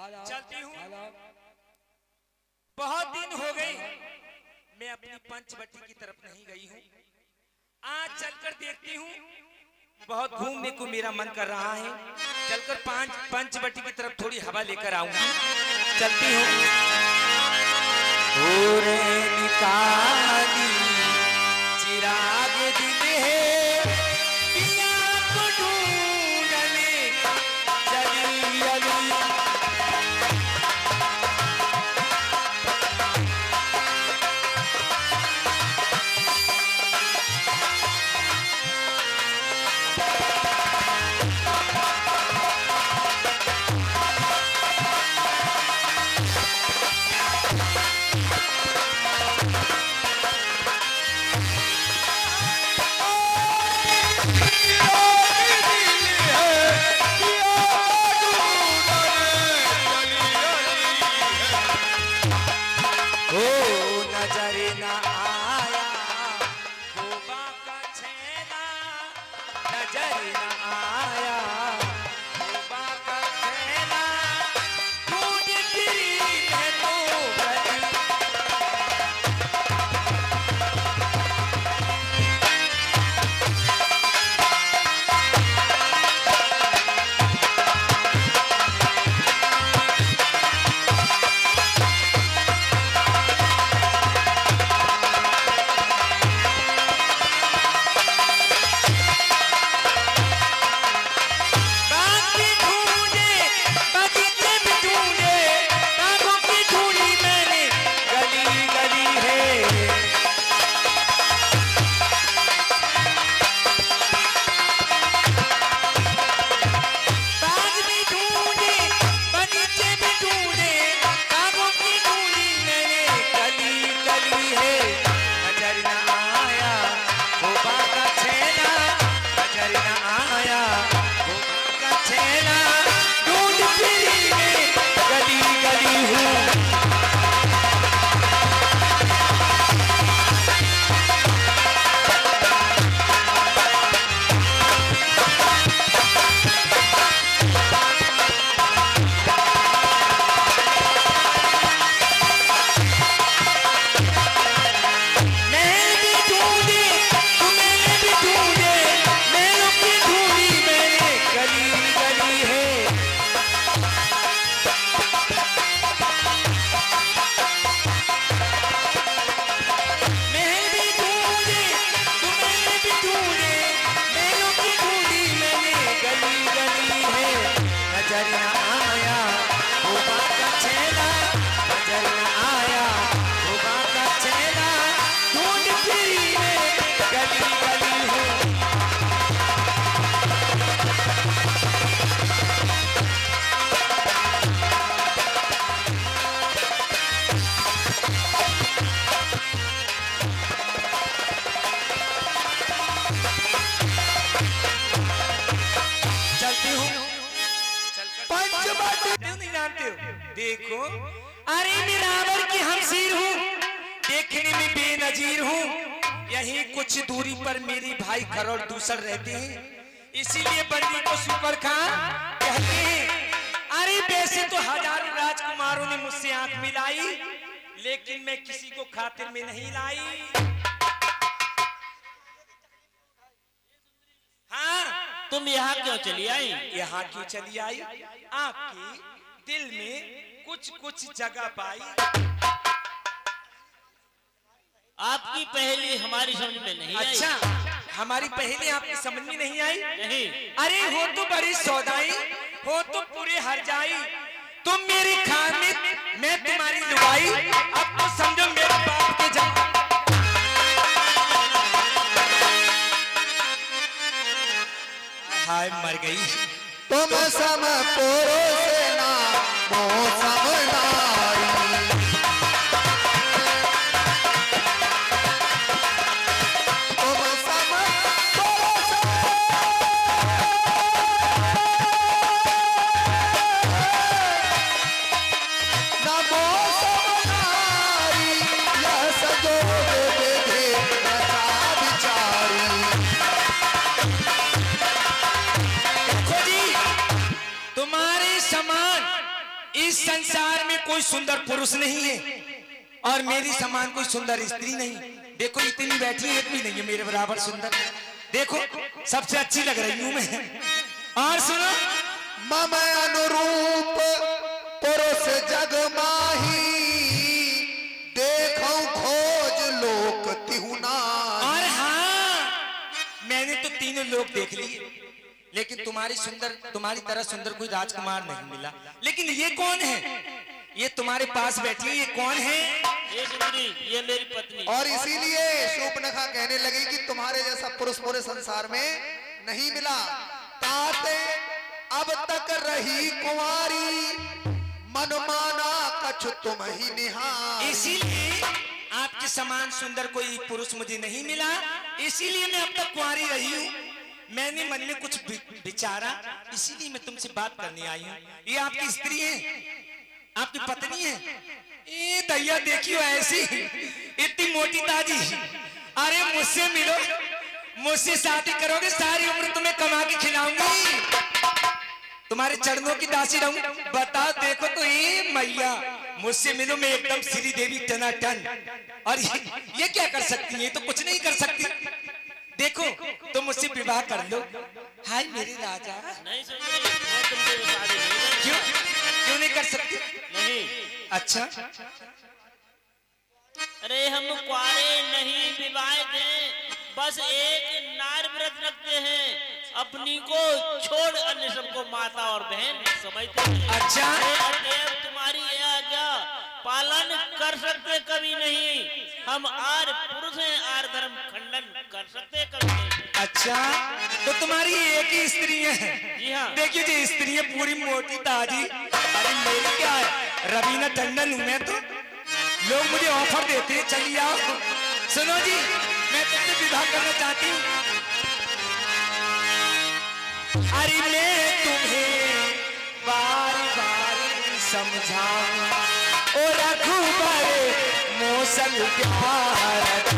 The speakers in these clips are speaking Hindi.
चलती हूँ। बहुत दिन हो गए मैं अपनी पंचवटी की तरफ नहीं गई हूँ। आज चलकर देखती हूँ, बहुत घूमने को मेरा मन कर रहा है। चलकर पंचवटी की तरफ थोड़ी हवा लेकर आऊंगी। चलती हूँ। निकाली चिराग दिल है पिया को ढूंढने चली अली। देखो, अरे मैं रावण की हमशीर हूँ, देखने में बेनजीर हूँ। यहीं कुछ दूरी पर मेरे भाई खरोड़ दूसर रहते हैं, इसीलिए बंदी को सुपर खान कहते हैं। अरे वैसे तो हजारों राजकुमारों ने मुझसे आंख मिलाई, लेकिन मैं किसी को खातिर में नहीं लाई। हाँ, तुम यहाँ क्यों चली आई? यहाँ क्यों चली आई? आपकी दिल में कुछ कुछ जगह पाई। आपकी पहेली हमारी समझ में नहीं आई। अच्छा, हमारी पहेली आपकी समझ में नहीं आई? नहीं। अरे हो तो बड़ी सौदाई, हो तो पूरे हर जाई। तुम मेरी खामिद, मैं तुम्हारी लुगाई। अब तो समझो मेरे बाप के जा। हाय मर गई। तुम सम पोसे ना मौसम नाई। तुम सम पोसे ना मौसम नाई। यह सजोग दे रचा बिचारी। तुम्हारे समान इस संसार में कोई सुंदर पुरुष नहीं है और मेरी समान कोई सुंदर स्त्री नहीं। देखो इतनी बैठी है, एक भी नहीं है मेरे बराबर सुंदर। देखो सबसे अच्छी लग रही हूं मैं। और सुनो, मम अनुरूप पुरुष जग माही, देखो खोज लोक तिहु नाहि। और हाँ, मैंने तो तीनों लोग देख लिए, लेकिन तुम्हारी तरह सुंदर कोई राजकुमार नहीं मिला। लेकिन ये कौन है? ये तुम्हारे पास बैठी है, ये कौन है? ये सुंदरी, ये मेरी पत्नी। और इसीलिए शूर्पणखा कहने लगी कि तुम्हारे जैसा पुरुष पूरे संसार में नहीं मिला। ताते अब तक रही कुंवारी, मन माना कछु तुम ही निहार। इसीलिए आपके समान सुंदर कोई पुरुष मुझे नहीं मिला, इसीलिए मैं अब तक कुंवारी रही हूँ। मैंने मन में कुछ विचारा, इसीलिए मैं तुमसे बात करने आई हूँ। ये आपकी स्त्री है, आपकी पत्नी है। ए दैया देखियो ऐसी इतनी मोटी ताजी। अरे मुझसे मिलो, मुझसे शादी करोगे, सारी उम्र तुम्हें कमा के खिलाऊंगी, तुम्हारे चरणों की दासी रहूं। बताओ, देखो तो ये मैया, मुझसे मिलो, मैं एकदम श्री देवी टनाटन। और ये क्या कर सकती है? ये तो कुछ नहीं कर सकती। देखो तो मुझसे विवाह कर लो। हाय मेरे राजा। नहीं सुंदरी, मैं तुमसे शादी नहीं करूंगा। क्यों नहीं कर सकती? नहीं। अच्छा, अरे हम कुआरे नहीं, विवाहित हैं, बस एक नार व्रत रखते हैं, अपनी को छोड़ अन्य सबको माता और बहन समझते हैं। अच्छा। अतएव तुम्हारी यह आज्ञा पालन कर सकते कभी नहीं। हम आर पुरुष हैं, आर धर्म खंडन कर सकते कभी नहीं। अच्छा, तो तुम्हारी एक ही स्त्री है? जी हाँ। देखिए जी, स्त्री है पूरी मोटी ताजी। अरे मेरी क्या है, रवीना टंडन हूं मैं तो। लोग मुझे ऑफर देते हैं, चलिए आओ। सुनो जी, मैं तुमसे विवाह करना चाहती हूँ। अरे मैं तुम्हें बार बार समझाऊं और रखूं बड़े मौसम प्यार।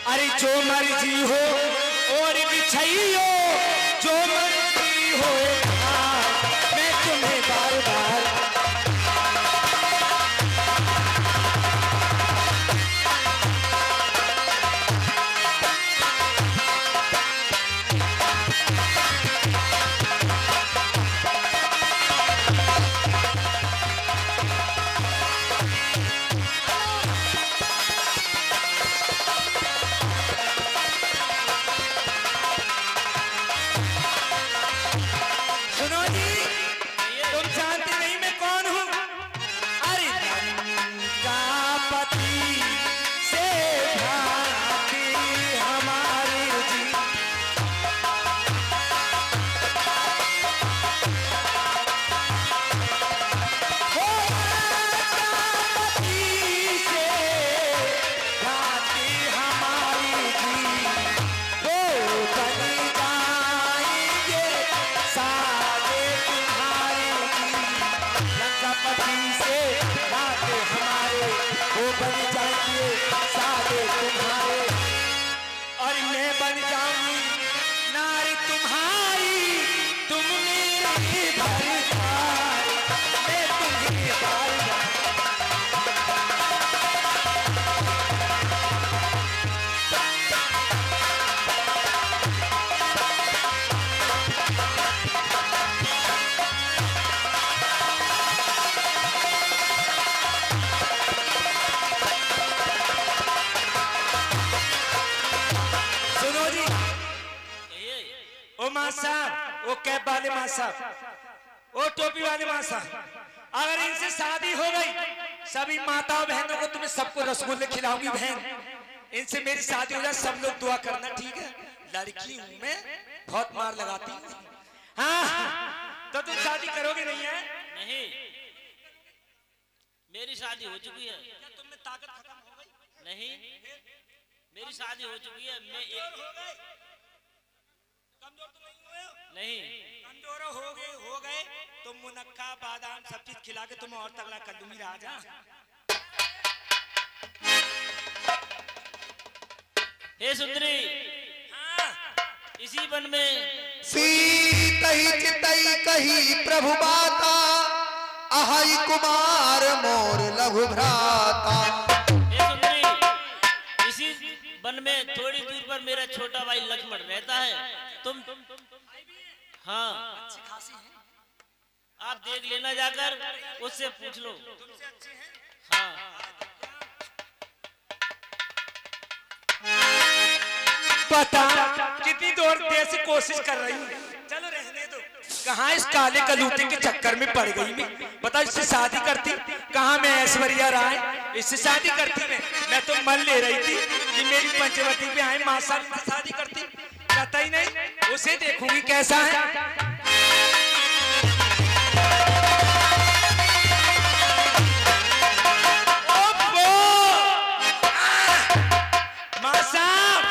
अरे जो मर्जी हो और बिछाइयो, जो मर्जी हो, मैं तुम्हें बार बार वो बन जाएंगे सारे तुम्हारे और मैं बन जाऊंगी नारी तुम्हारी, तुम मेरी बारी, मैं तुम्हें बारी। सुनो जी, कहिए। ओ मां साहब, ओ कैब वाले मां साहब, ओ टोपी वाले मां साहब, अगर इनसे शादी हो गई, सभी माताओं बहनों को तुम्हें सबको रसगुल्ले खिलाऊंगी बहन। इनसे मेरी शादी हो जाए, सब लोग दुआ करना, ठीक है? लड़की हूं मैं, बहुत मार लगाती हूँ। हाँ, तो तुम शादी करोगे नहीं है? नहीं, मेरी शादी हो चुकी है। क्या तुम में ताकत खत्म हो गई? नहीं, मेरी शादी हो चुकी है। मैं कमजोर तो नहीं हुए हो? नहीं, कमजोर हो गए तो मुनक्का बादाम सब चीज खिला के तुम्हें और तगड़ा कर दूंगी राजा। हे सुंदरी, हाँ, इसी वन में सी कही चितई कही प्रभु बाता, अहई कुमार मोर लघु भ्राता। हे सुंदरी, इसी वन में थोड़ी दूर पर मेरा छोटा भाई लक्ष्मण रहता है। तुम हाँ, अच्छी खासी है, आप देख लेना, जाकर उससे पूछ लो। तुमसे अच्छे हैं। हाँ, पता कितनी देर से कोशिश कर रही हूँ, चलो रहने दो। कहाँ इस काले कलूटे के चक्कर में पड़ गई मैं। बता, इससे शादी करती, कहाँ मैं ऐश्वर्या राय, इससे शादी करती मैं तो मन ले रही थी कि मेरी पंचवटी पे आए मां साहब से शादी करती, पता ही नहीं। उसे देखूंगी कैसा है। मां साहब,